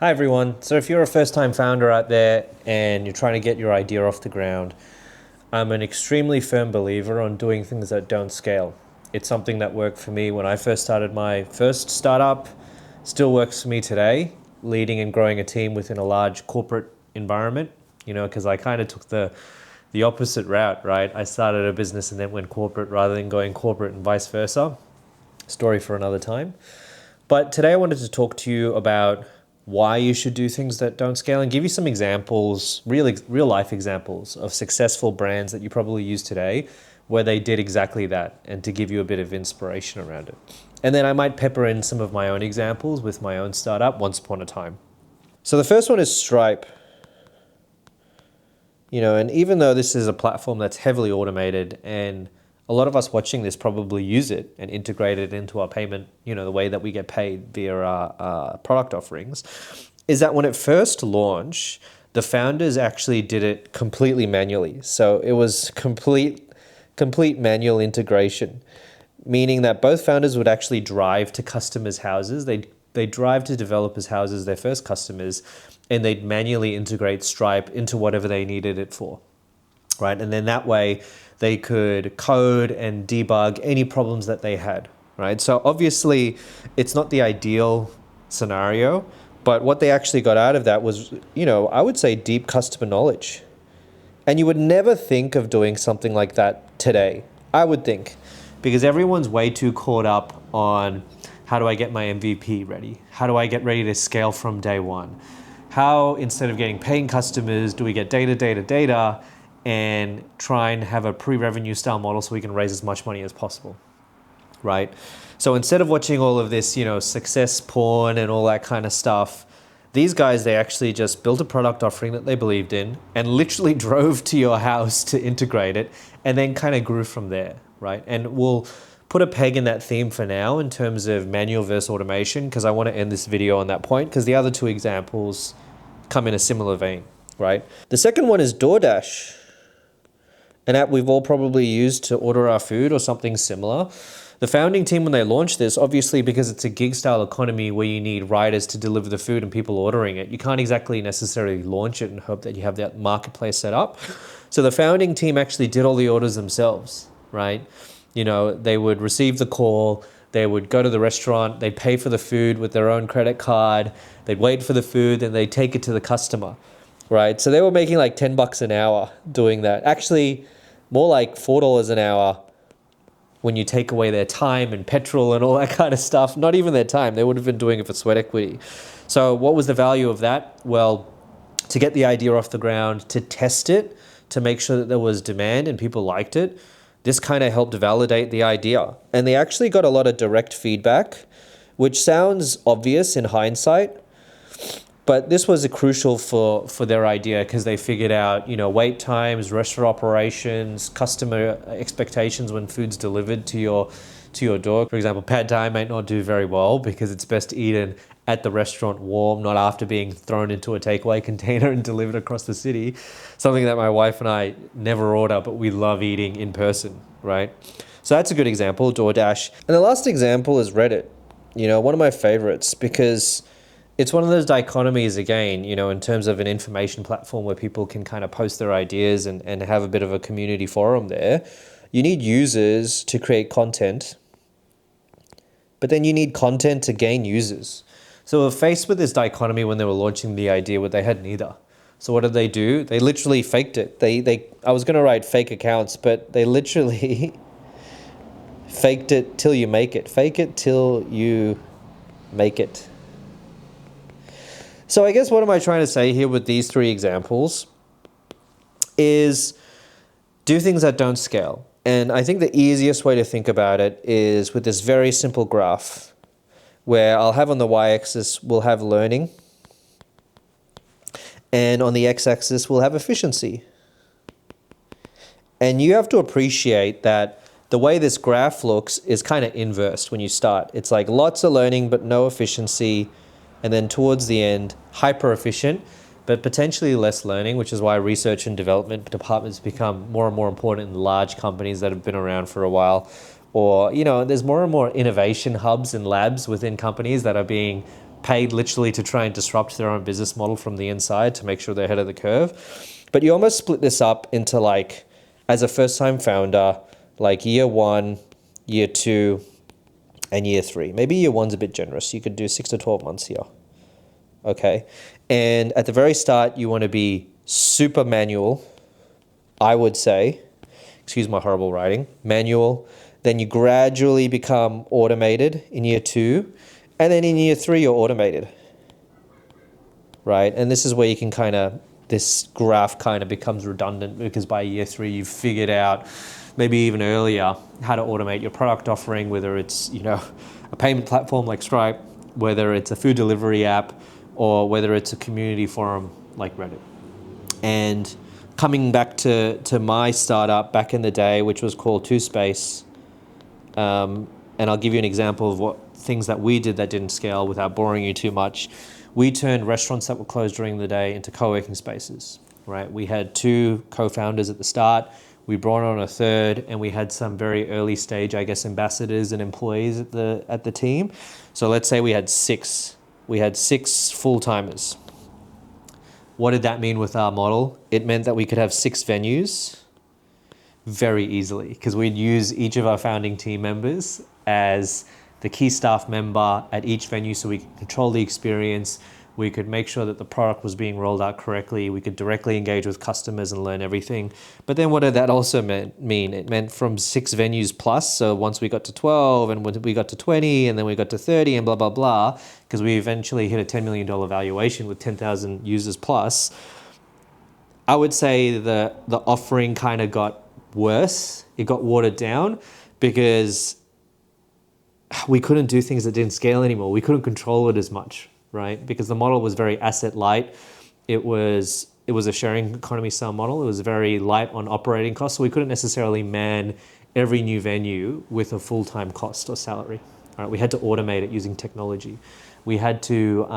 Hi everyone. So if you're a first-time founder out there and you're trying to get your idea off the ground, I'm an extremely firm believer on doing things that don't scale. It's something that worked for me when I first started my first startup, still works for me today, leading and growing a team within a large corporate environment, because I kind of took the opposite route, right? I started a business and then went corporate rather than going corporate and vice versa. Story for another time. But today I wanted to talk to you about why you should do things that don't scale and give you some examples, real life examples of successful brands that you probably use today where they did exactly that, and to give you a bit of inspiration around it. And then I might pepper in some of my own examples with my own startup once upon a time. So the first one is Stripe. And even though this is a platform that's heavily automated, and a lot of us watching this probably use it and integrate it into our payment, the way that we get paid via our product offerings, is that when it first launched, the founders actually did it completely manually. So it was complete manual integration, meaning that both founders would actually drive to customers' houses. They'd drive to developers' houses, their first customers, and they'd manually integrate Stripe into whatever they needed it for, right? And then that way they could code and debug any problems that they had, right? So obviously it's not the ideal scenario, but what they actually got out of that was, I would say deep customer knowledge. And you would never think of doing something like that today, I would think, because everyone's way too caught up on how do I get my MVP ready? How do I get ready to scale from day one? How, instead of getting paying customers, do we get data, and try and have a pre-revenue style model so we can raise as much money as possible, right? So instead of watching all of this, success porn and all that kind of stuff, these guys, they actually just built a product offering that they believed in and literally drove to your house to integrate it, and then kind of grew from there, right? And we'll put a peg in that theme for now in terms of manual versus automation, because I want to end this video on that point, because the other two examples come in a similar vein, right? The second one is DoorDash, an app we've all probably used to order our food or something similar. The founding team, when they launched this, obviously because it's a gig style economy where you need riders to deliver the food and people ordering it, you can't exactly necessarily launch it and hope that you have that marketplace set up. So the founding team actually did all the orders themselves, right? They would receive the call, they would go to the restaurant, they'd pay for the food with their own credit card, they'd wait for the food, then they'd take it to the customer, right? So they were making like $10 an hour doing that. Actually, more like $4 an hour when you take away their time and petrol and all that kind of stuff. Not even their time. They would have been doing it for sweat equity. So what was the value of that? Well, to get the idea off the ground, to test it, to make sure that there was demand and people liked it, this kind of helped validate the idea. And they actually got a lot of direct feedback, which sounds obvious in hindsight, but this was crucial for their idea, because they figured out, wait times, restaurant operations, customer expectations when food's delivered to your door. For example, pad thai might not do very well because it's best eaten at the restaurant warm, not after being thrown into a takeaway container and delivered across the city. Something that my wife and I never order, but we love eating in person, right? So that's a good example, DoorDash. And the last example is Reddit. One of my favorites, because it's one of those dichotomies again, in terms of an information platform where people can kind of post their ideas and have a bit of a community forum there. You need users to create content, but then you need content to gain users. So we're faced with this dichotomy when they were launching the idea where they had neither. So what did they do? They literally faked it. I was going to write fake accounts, but they literally faked it till you make it. Fake it till you make it. So I guess what am I trying to say here with these three examples is do things that don't scale. And I think the easiest way to think about it is with this very simple graph where I'll have on the y-axis, we'll have learning, and on the x-axis, we'll have efficiency. And you have to appreciate that the way this graph looks is kind of inverse when you start. It's like lots of learning, but no efficiency. And then towards the end, hyper efficient, but potentially less learning, which is why research and development departments become more and more important in large companies that have been around for a while. Or, there's more and more innovation hubs and labs within companies that are being paid literally to try and disrupt their own business model from the inside to make sure they're ahead of the curve. But you almost split this up into like, as a first-time founder, like year 1, year 2, and year 3. Maybe year 1's a bit generous. You could do 6 to 12 months here. Okay. And at the very start, you want to be super manual, I would say. Excuse my horrible writing. Manual. Then you gradually become automated in year 2. And then in year 3, you're automated. Right? And this is where you can kind of, this graph kind of becomes redundant because by year 3, you've figured out, maybe even earlier, how to automate your product offering, whether it's, you know, a payment platform like Stripe, whether it's a food delivery app, or whether it's a community forum like Reddit. And coming back to my startup back in the day, which was called Two Space, and I'll give you an example of what things that we did that didn't scale without boring you too much. We turned restaurants that were closed during the day into co-working spaces, right? We had 2 co-founders at the start. We brought on a 3rd, and we had some very early stage, I guess, ambassadors and employees at the team. So let's say we had 6. We had 6 full-timers. What did that mean with our model? It meant that we could have 6 venues very easily because we'd use each of our founding team members as the key staff member at each venue so we could control the experience. We could make sure that the product was being rolled out correctly. We could directly engage with customers and learn everything. But then what did that also mean? It meant from 6 venues plus. So once we got to 12 and we got to 20 and then we got to 30 and blah, blah, blah, because we eventually hit a $10 million valuation with 10,000 users plus, I would say the offering kind of got worse. It got watered down because we couldn't do things that didn't scale anymore. We couldn't control it as much, right? Because the model was very asset light. It was a sharing economy style model. It was very light on operating costs. So we couldn't necessarily man every new venue with a full-time cost or salary. All right? We had to automate it using technology. We had to,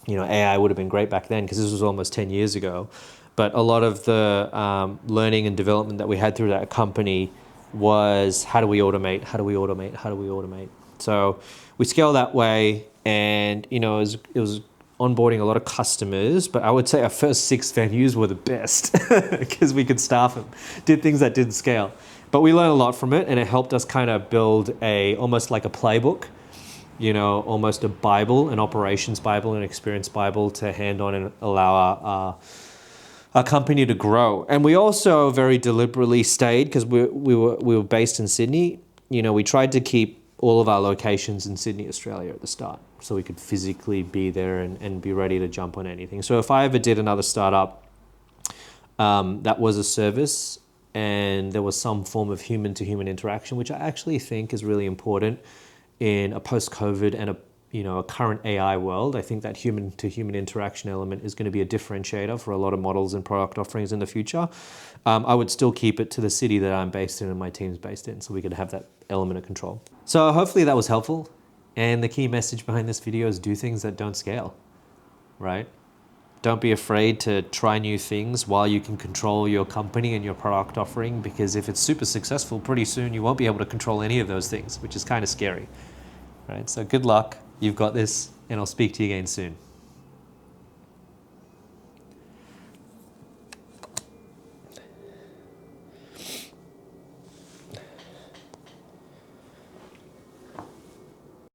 AI would have been great back then because this was almost 10 years ago. But a lot of the learning and development that we had through that company was how do we automate? How do we automate? How do we automate? So we scale that way, and it was onboarding a lot of customers, but I would say our first 6 venues were the best because we could staff them, did things that didn't scale. But we learned a lot from it, and it helped us kind of build almost like a playbook, almost a Bible, an operations Bible, an experience Bible to hand on and allow our company to grow. And we also very deliberately stayed because we were based in Sydney. We tried to keep all of our locations in Sydney, Australia at the start so we could physically be there and be ready to jump on anything. So if I ever did another startup that was a service and there was some form of human-to-human interaction, which I actually think is really important in a post-COVID and a current AI world. I think that human-to-human interaction element is going to be a differentiator for a lot of models and product offerings in the future. I would still keep it to the city that I'm based in and my team's based in, so we could have that element of control. So hopefully that was helpful. And the key message behind this video is do things that don't scale, right? Don't be afraid to try new things while you can control your company and your product offering, because if it's super successful, pretty soon you won't be able to control any of those things, which is kind of scary, right? So good luck. You've got this, and I'll speak to you again soon.